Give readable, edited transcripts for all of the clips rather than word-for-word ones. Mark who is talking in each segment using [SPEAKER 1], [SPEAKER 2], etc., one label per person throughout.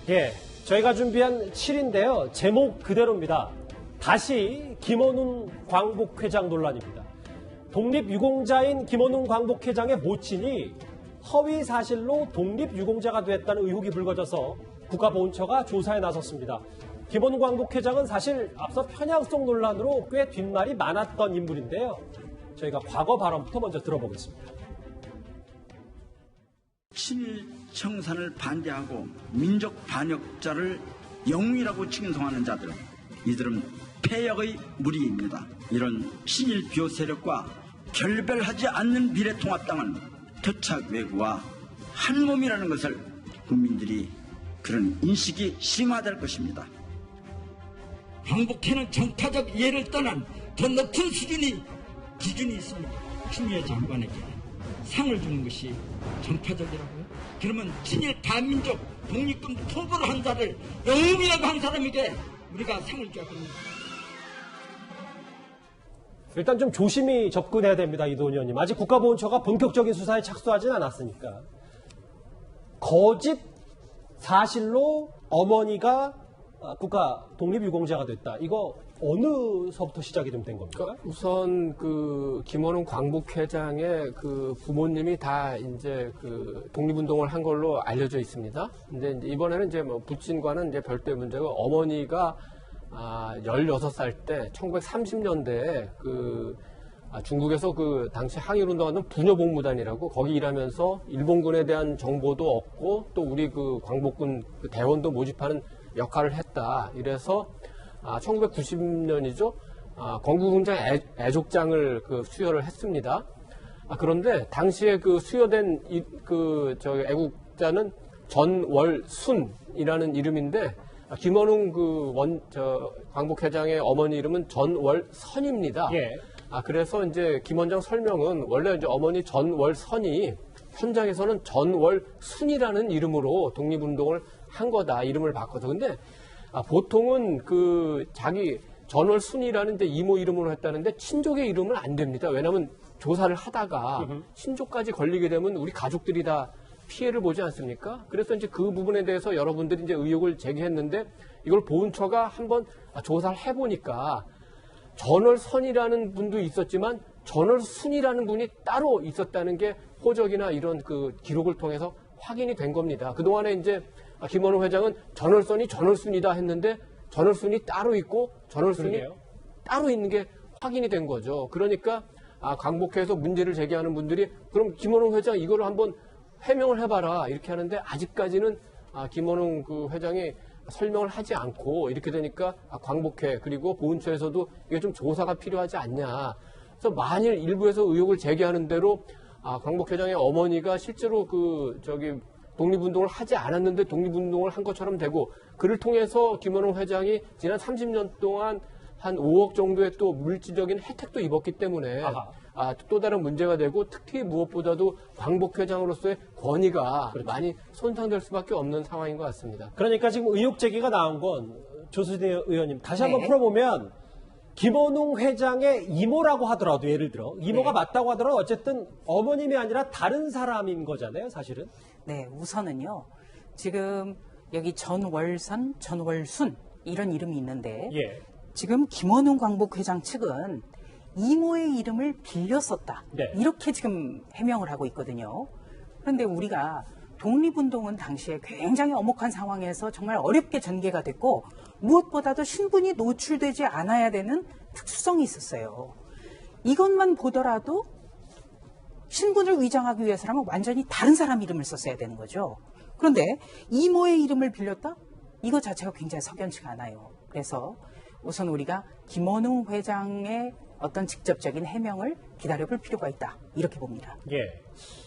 [SPEAKER 1] 예, 저희가 준비한 7인데요. 제목 그대로입니다. 다시 김원훈 광복회장 논란입니다. 독립유공자인 김원훈 광복회장의 모친이 허위 사실로 독립유공자가 됐다는 의혹이 불거져서 국가보훈처가 조사에 나섰습니다. 김원훈 광복회장은 사실 앞서 편향성 논란으로 꽤 뒷말이 많았던 인물인데요. 저희가 과거 발언부터 먼저 들어보겠습니다.
[SPEAKER 2] 친일 청산을 반대하고 민족 반역자를 영웅이라고 칭송하는 자들, 이들은 폐역의 무리입니다. 이런 친일 비호 세력과 결별하지 않는 미래통합당은 토착 외구와 한 몸이라는 것을 국민들이 그런 인식이 심화될 것입니다.
[SPEAKER 3] 광복회는 정파적 이해를 떠난 더 높은 기준이 있습니다. 추미애 장관에게 상을 주는 것이 정파적이라고요? 그러면 친일 반민족 독립군 토벌을 한 자를 영웅이라고 한 사람에게 우리가 상을 줘야 됩니다.
[SPEAKER 1] 일단 좀 조심히 접근해야 됩니다. 이도훈 의원님. 아직 국가보훈처가 본격적인 수사에 착수하진 않았으니까. 거짓 사실로 어머니가 국가 독립유공자가 됐다. 이거 어느서부터 시작이 좀 된 겁니까?
[SPEAKER 4] 우선 김원훈 광복회장의 부모님이 다 이제 독립운동을 한 걸로 알려져 있습니다. 근데 이제 이번에는 이제 부친과는 이제 별도의 문제고, 어머니가 16살 때 1930년대에 중국에서 당시 항일운동하던 부녀복무단이라고 거기 일하면서 일본군에 대한 정보도 얻고 또 우리 광복군 대원도 모집하는 역할을 했다. 이래서 1990년이죠. 건국훈장 애족장을 수여를 했습니다. 그런데 당시에 수여된 애국자는 전월순이라는 이름인데, 김원훈 광복회장의 어머니 이름은 전월선입니다.
[SPEAKER 1] 예.
[SPEAKER 4] 그래서 이제 김 원장 설명은 원래 이제 어머니 전월선이 현장에서는 전월순이라는 이름으로 독립운동을 한 거다. 이름을 바꿔서. 근데 보통은 자기 전월순이라는 데 이모 이름으로 했다는데 친족의 이름은 안 됩니다. 왜냐하면 조사를 하다가 친족까지 걸리게 되면 우리 가족들이 다 피해를 보지 않습니까? 그래서 이제 그 부분에 대해서 여러분들이 이제 의혹을 제기했는데, 이걸 보훈처가 한번 조사를 해보니까 전월선이라는 분도 있었지만 전월순이라는 분이 따로 있었다는 게 호적이나 이런 기록을 통해서 확인이 된 겁니다. 그동안에 이제 김원훈 회장은 전월선이 전월순이다 했는데 전월순이 따로 있고 전월순이
[SPEAKER 1] 그러게요.
[SPEAKER 4] 따로 있는 게 확인이 된 거죠. 그러니까 광복회에서 문제를 제기하는 분들이 그럼 김원훈 회장 이거를 한번 해명을 해봐라 이렇게 하는데, 아직까지는 김원훈 회장이 설명을 하지 않고 이렇게 되니까 광복회 그리고 보훈처에서도 이게 좀 조사가 필요하지 않냐. 그래서 만일 일부에서 의혹을 제기하는 대로 광복회장의 어머니가 실제로 독립운동을 하지 않았는데 독립운동을 한 것처럼 되고, 그를 통해서 김원훈 회장이 지난 30년 동안 한 5억 정도의 또 물질적인 혜택도 입었기 때문에 또 다른 문제가 되고, 특히 무엇보다도 광복회장으로서의 권위가 많이 손상될 수밖에 없는 상황인 것 같습니다.
[SPEAKER 1] 그러니까 지금 의혹 제기가 나온 건, 조수진 의원님 다시 한번 풀어보면 김원훈 회장의 이모라고 하더라도, 예를 들어 이모가 맞다고 하더라도 어쨌든 어머님이 아니라 다른 사람인 거잖아요, 사실은.
[SPEAKER 5] 네, 우선은요. 지금 여기 전월선, 전월순 이런 이름이 있는데 지금 김원훈 광복회장 측은 이모의 이름을 빌려 썼다. 이렇게 지금 해명을 하고 있거든요. 그런데 우리가 독립운동은 당시에 굉장히 엄혹한 상황에서 정말 어렵게 전개가 됐고, 무엇보다도 신분이 노출되지 않아야 되는 특수성이 있었어요. 이것만 보더라도 신분을 위장하기 위해서라면 완전히 다른 사람 이름을 썼어야 되는 거죠. 그런데 이모의 이름을 빌렸다? 이거 자체가 굉장히 석연치가 않아요. 그래서 우선 우리가 김원훈 회장의 어떤 직접적인 해명을 기다려볼 필요가 있다. 이렇게 봅니다.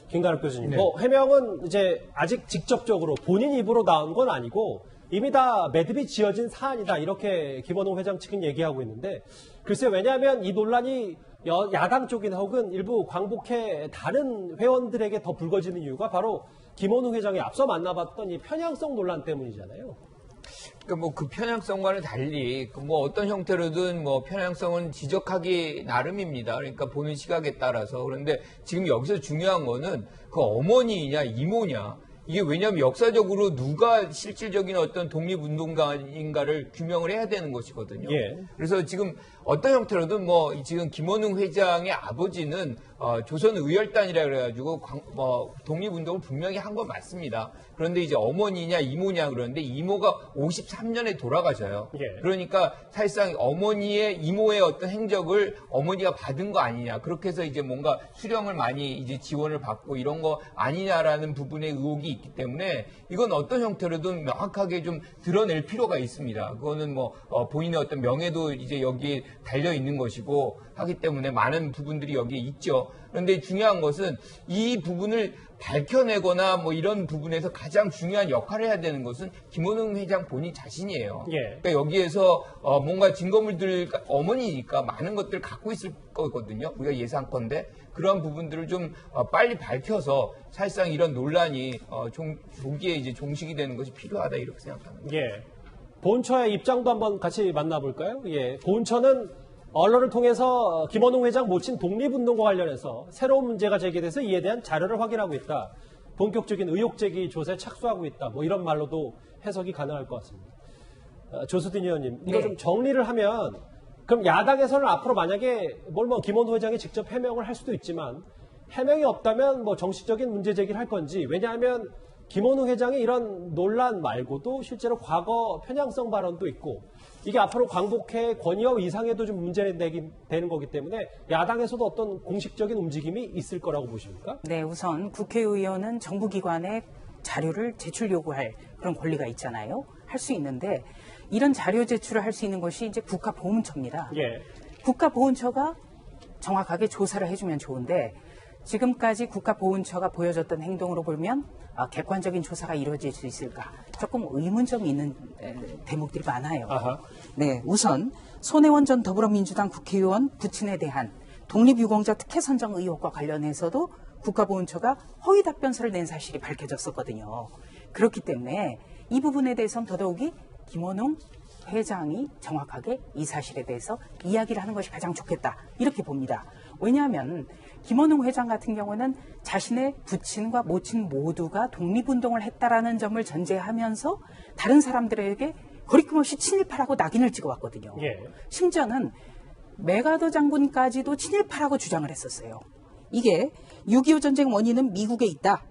[SPEAKER 1] 김가람 교수님. 해명은 이제 아직 직접적으로 본인 입으로 나온 건 아니고 이미 다 매듭이 지어진 사안이다. 이렇게 김원훈 회장 측은 얘기하고 있는데, 글쎄요. 왜냐하면 이 논란이 야당 쪽이나 혹은 일부 광복회 다른 회원들에게 더 불거지는 이유가 바로 김원훈 회장이 앞서 만나봤던 이 편향성 논란 때문이잖아요.
[SPEAKER 6] 그러니까 뭐 그 편향성과는 달리 뭐 어떤 형태로든 뭐 편향성은 지적하기 나름입니다. 그러니까 보는 시각에 따라서. 그런데 지금 여기서 중요한 거는 그 어머니냐 이모냐. 이게 왜냐하면 역사적으로 누가 실질적인 어떤 독립운동가인가를 규명을 해야 되는 것이거든요.
[SPEAKER 1] 예.
[SPEAKER 6] 그래서 지금 어떤 형태로든 뭐 지금 김원웅 회장의 아버지는 조선 의열단이라 그래가지고 독립운동을 분명히 한 건 맞습니다. 그런데 이제 어머니냐 이모냐 그러는데 이모가 53년에 돌아가셔요.
[SPEAKER 1] 예.
[SPEAKER 6] 그러니까 사실상 어머니의 이모의 어떤 행적을 어머니가 받은 거 아니냐. 그렇게 해서 이제 뭔가 수령을 많이 이제 지원을 받고 이런 거 아니냐라는 부분의 의혹이 있기 때문에 이건 어떤 형태로든 명확하게 좀 드러낼 필요가 있습니다. 그거는 뭐 본인의 어떤 명예도 이제 여기에 달려 있는 것이고 하기 때문에 많은 부분들이 여기에 있죠. 그런데 중요한 것은 이 부분을 밝혀내거나 뭐 이런 부분에서 가장 중요한 역할을 해야 되는 것은 김원웅 회장 본인 자신이에요.
[SPEAKER 1] 예.
[SPEAKER 6] 그러니까 여기에서 뭔가 증거물들 어머니니까 많은 것들 갖고 있을 거거든요. 우리가 예상컨대 그런 부분들을 좀 빨리 밝혀서 사실상 이런 논란이 조기에 이제 종식이 되는 것이 필요하다 이렇게 생각합니다.
[SPEAKER 1] 예. 보훈처의 입장도 한번 같이 만나볼까요? 예. 보훈처는 언론을 통해서 김원웅 회장 모친 독립운동과 관련해서 새로운 문제가 제기돼서 이에 대한 자료를 확인하고 있다. 본격적인 의혹 제기 조사에 착수하고 있다. 뭐 이런 말로도 해석이 가능할 것 같습니다. 조수진 의원님, 이거 좀 정리를 하면 그럼 야당에서는 앞으로 만약에 김원웅 회장이 직접 해명을 할 수도 있지만 해명이 없다면 뭐 정치적인 문제 제기를 할 건지, 왜냐하면 김원웅 회장의 이런 논란 말고도 실제로 과거 편향성 발언도 있고 이게 앞으로 광복회 권위와 이상에도 좀 문제가 되는 거기 때문에 야당에서도 어떤 공식적인 움직임이 있을 거라고 보십니까?
[SPEAKER 5] 네, 우선 국회의원은 정부기관에 자료를 제출 요구할 그런 권리가 있잖아요. 할 수 있는데 이런 자료 제출을 할 수 있는 것이 이제 국가보훈처입니다.
[SPEAKER 1] 예.
[SPEAKER 5] 국가보훈처가 정확하게 조사를 해주면 좋은데 지금까지 국가보훈처가 보여줬던 행동으로 보면 객관적인 조사가 이루어질 수 있을까? 조금 의문점이 있는 대목들이 많아요.
[SPEAKER 1] 아하.
[SPEAKER 5] 네, 우선 손혜원 전 더불어민주당 국회의원 부친에 대한 독립유공자 특혜 선정 의혹과 관련해서도 국가보훈처가 허위 답변서를 낸 사실이 밝혀졌었거든요. 그렇기 때문에 이 부분에 대해서는 더더욱이 김원웅 회장이 정확하게 이 사실에 대해서 이야기를 하는 것이 가장 좋겠다 이렇게 봅니다. 왜냐하면 김원웅 회장 같은 경우는 자신의 부친과 모친 모두가 독립운동을 했다라는 점을 전제하면서 다른 사람들에게 거리낌없이 친일파라고 낙인을 찍어왔거든요.
[SPEAKER 1] 예.
[SPEAKER 5] 심지어는 메가더 장군까지도 친일파라고 주장을 했었어요. 이게 6.25 전쟁 원인은 미국에 있다.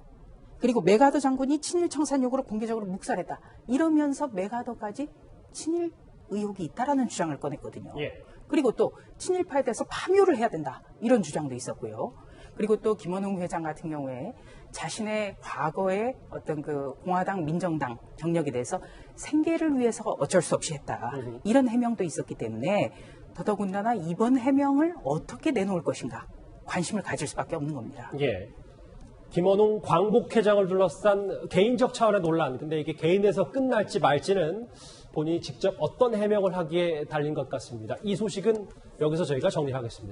[SPEAKER 5] 그리고 메가더 장군이 친일 청산욕으로 공개적으로 묵살했다. 이러면서 메가더까지 친일 의혹이 있다라는 주장을 꺼냈거든요.
[SPEAKER 1] 예.
[SPEAKER 5] 그리고 또 친일파에 대해서 파묘를 해야 된다. 이런 주장도 있었고요. 그리고 또 김원웅 회장 같은 경우에 자신의 과거의 어떤 그 공화당, 민정당 경력에 대해서 생계를 위해서 어쩔 수 없이 했다. 이런 해명도 있었기 때문에 더더군다나 이번 해명을 어떻게 내놓을 것인가 관심을 가질 수밖에 없는 겁니다.
[SPEAKER 1] 예. 김원웅 광복회장을 둘러싼 개인적 차원의 논란. 근데 이게 개인에서 끝날지 말지는 본인이 직접 어떤 해명을 하기에 달린 것 같습니다. 이 소식은 여기서 저희가 정리하겠습니다.